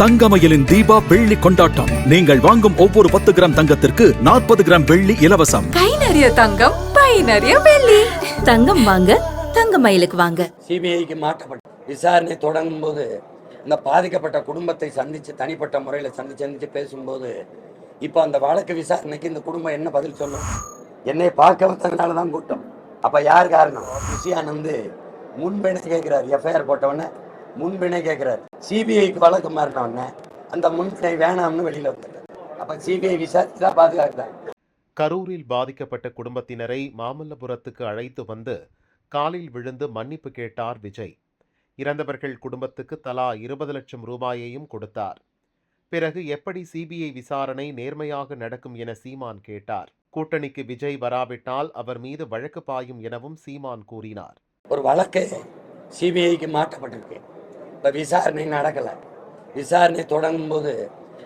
தங்கமயிலின் தீபா வெள்ளி கொண்டாட்டம். நீங்கள் வாங்கும் ஒவ்வொரு 10 கிராம் தங்கத்திற்கு 40 கிராம் வெள்ளி இலவசம். கை நிறைய தங்கம், பை நிறைய வெள்ளி. தங்கம் வாங்க தங்கமயிலுக்கு வாங்க. சிபிஐக்கு மாற்றப்பட்ட விசாரணை தொடங்கும் போது இந்த பாதிக்கப்பட்ட குடும்பத்தை சந்திச்சு தனிப்பட்ட முறையில் சந்திச்சு பேசும்போது இப்போ அந்த வழக்கு விசாரணைக்கு இந்த குடும்பம் என்ன பதில் சொல்லும்? என்னை பார்க்க வந்ததுனால தான் கூட்டம். அப்போ யார் காரணம்? ருசியானந்து முன்பிணை கேட்கிறார். எஃப்ஐஆர் போட்டவொடனே முன்பிணை கேட்கிறார். சிபிஐக்கு வழக்கு மாறினவொடனே அந்த முன்பிணை வேணாம்னு வெளியில் வந்துட்டார். அப்போ சிபிஐ விசாரிச்சு தான் பாதுகாக்கிறார். கரூரில் பாதிக்கப்பட்ட குடும்பத்தினரை மாமல்லபுரத்துக்கு அழைத்து வந்து காலில் விழுந்து மன்னிப்பு கேட்டார் விஜய். இறந்தவர்கள் குடும்பத்துக்கு தலா 20 லட்சம் ரூபாயையும் கொடுத்தார். பிறகு எப்படி சிபிஐ விசாரணை நேர்மையாக நடக்கும் என சீமான் கேட்டார். கூட்டணிக்கு விஜய் வராவிட்டால் அவர் மீது வழக்கு பாயும் எனவும் சீமான் கூறினார். ஒரு வழக்கு சிபிஐக்கு மாற்றப்பட்டிருக்கு. இப்போ விசாரணை நடக்கலை. விசாரணை தொடங்கும் போது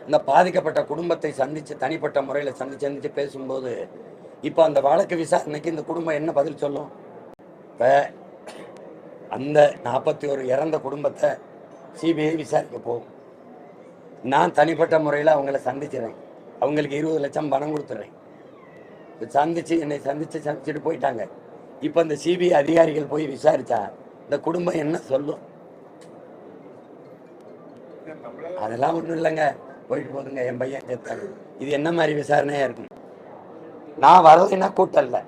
இந்த பாதிக்கப்பட்ட குடும்பத்தை சந்தித்து தனிப்பட்ட முறையில் சந்திச்சு பேசும்போது இப்போ அந்த வழக்கு விசாரணைக்கு இந்த குடும்பம் என்ன பதில் சொல்லும்? இப்போ அந்த 41 இறந்த குடும்பத்தை சிபிஐ விசாரிக்க போகும். நான் தனிப்பட்ட முறையில் அவங்கள சந்திச்சிடறேன். அவங்களுக்கு 20 லட்சம் பணம் கொடுத்துட்றேன். என்னை சந்திச்சுட்டு போயிட்டாங்க. இப்போ இந்த சிபிஐ அதிகாரிகள் போய் விசாரிச்சா இந்த குடும்பம் என்ன சொல்லும்? அதெல்லாம் ஒன்றும் இல்லைங்க, போயிட்டு போதுங்க, என் பையன் கேட்டாங்க. இது என்ன மாதிரி விசாரணையா இருக்கும்? நான் வரலைன்னா கூட்டம் இல்லை,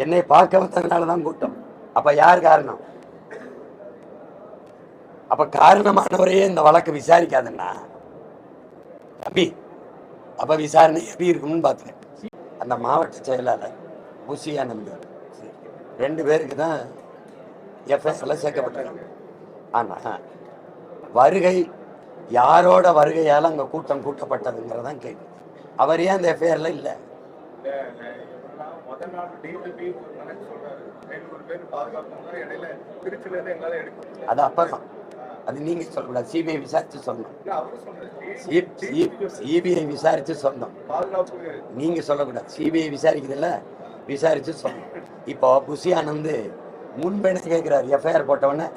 என்னை பார்க்க வந்ததுனால தான் கூட்டம். அப்ப யார் காரணம்? அப்ப காரணமானவரையே இந்த வழக்கு விசாரிக்காதுன்னா தம்பி அப்ப விசாரணை எப்படி இருக்கும்னு பார்த்தேன். அந்த மாவட்ட செயலாளர் புசியானந்த் 2 பேருக்கு தான் எஃப்ஐஆர்ல சேர்க்கப்பட்டாங்க. ஆனா வருகை யாரோட வருகையால அங்க கூட்டம் கூட்டப்பட்டதுங்கிறதான் கேள்வி. அவர் ஏன் அந்த எஃப்ஐஆர்ல இல்லை? அது அப்புறம் அது நீங்க சொல்லக்கூடாது, சிபிஐ விசாரிச்சு சொல்லணும். சிபிஐ விசாரிச்சு சொல்லணும், நீங்க சொல்லக்கூடாது. சிபிஐ விசாரிக்குதுல்ல, விசாரிச்சு சொல்லணும். இப்போ புசியானந்து முன்பிணை கேட்கிறார். எஃப்ஐஆர் போட்டவொடனே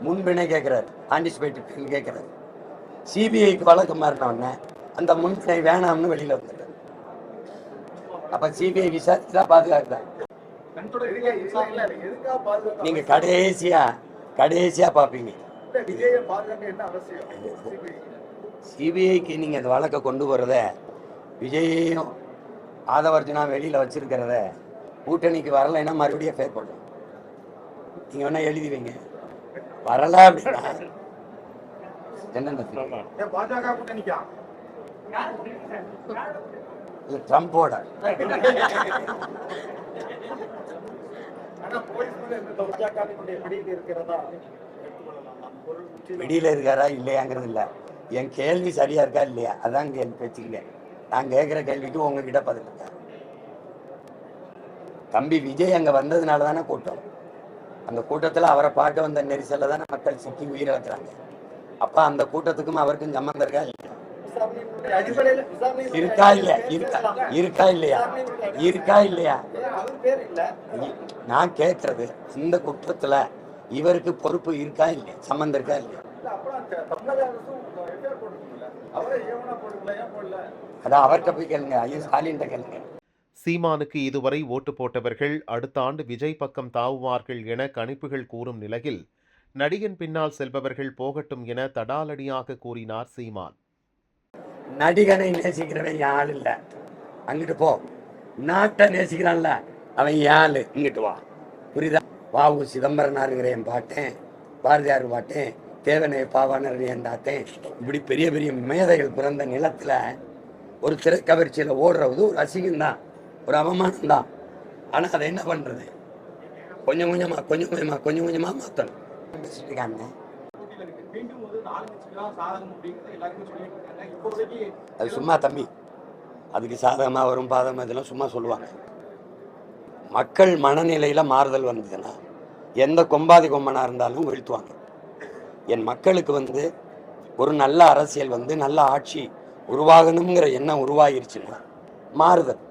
முன்பிணை கேட்கிறார், ஆன்டிசிபேட்டட் கேட்கிறார். சிபிஐக்கு வழக்கு மாறினவொடனே அந்த முன்பிணை வேணாம்னு வெளியில வந்துட்டார். அப்ப சிபிஐ விசாரிச்சு தான் பாதுகாக்கிறார். நீங்க கடைசியா பாப்பீங்க. சிபிஐக்கு நீங்க அந்த வழக்கை கொண்டு போறத, விஜயையும் ஆதவர்ஜுனா வெளியில வச்சிருக்கிறத, கூட்டணிக்கு வரலைன்னா மறுபடியும் ஃபேர் பண்ணும். நீங்க வேணா எழுதி வைங்க. வரல அப்படின்னா என்ன ட்ரம்போட வெளியில இருக்காரா இல்லையாங்கிறது இல்ல, என் கேள்வி சரியா இருக்கா இல்லையா அதான் பேச்சுக்கல. நான் கேட்கிற கேள்விக்கு உங்ககிட்ட பதில் இருக்கா? தம்பி விஜய் அங்க வந்ததுனால தானே கூட்டம். அந்த கூட்டத்துல அவரை பார்க்க வந்த நெரிசல்ல தானே மக்கள் சிக்கி உயிரிழக்கிறாங்க. அப்ப அந்த கூட்டத்துக்கும் அவருக்கும் சம்பந்தம் இருக்கா இல்லையா? இருக்கா இல்லையா? நான் கேட்கறது இந்த குற்றத்துல இவருக்கு பொறுப்பு இருக்கா இல்லையா, சம்பந்தம் இருக்கா இல்லையா? அதான் அவர்கிட்ட போய் கேளுங்க, ஐயா ஸ்டாலின் கேளுங்க. சீமானுக்கு இதுவரை ஓட்டு போட்டவர்கள் அடுத்த ஆண்டு விஜய் பக்கம் தாவுவார்கள் என கணிப்புகள் கூறும் நிலையில் நடிகன் பின்னால் செல்பவர்கள் போகட்டும் என தடாலடியாக கூறினார் சீமான். நடிகனை நேசிக்கிறவன் யாழ் இல்ல, அங்கிட்டு போ. நாட்டை நேசிக்கிறான்ல அவன் யாழ், இங்கிட்டு வா. புரியுதா? வாவு சிதம்பரனாருங்கிறேன் பாட்டேன், பாரதியார் பாட்டேன், தேவனை பாவானர் தாத்தேன். இப்படி பெரிய பெரிய மேதைகள் பிறந்த நிலத்துல ஒரு திரைக்கவர்ச்சியில ஓடுறது ஒரு அசிங்கம்தான், ஒரு அவமானம் தான். ஆனா அதை என்ன பண்றது? கொஞ்சம் கொஞ்சமா மாத்தணும். அது சும்மா தம்பி, அதுக்கு சாதகமா வரும் பாதகமா இதெல்லாம் சும்மா சொல்லுவாங்க. மக்கள் மனநிலையில மாறுதல் வந்ததுன்னா எந்த கொம்பாதி கொம்பனா இருந்தாலும் வீழ்த்துவாங்க. என் மக்களுக்கு ஒரு நல்ல அரசியல் நல்ல ஆட்சி உருவாகணுங்கிற எண்ணம் உருவாகிருச்சுன்னா மாறுதல்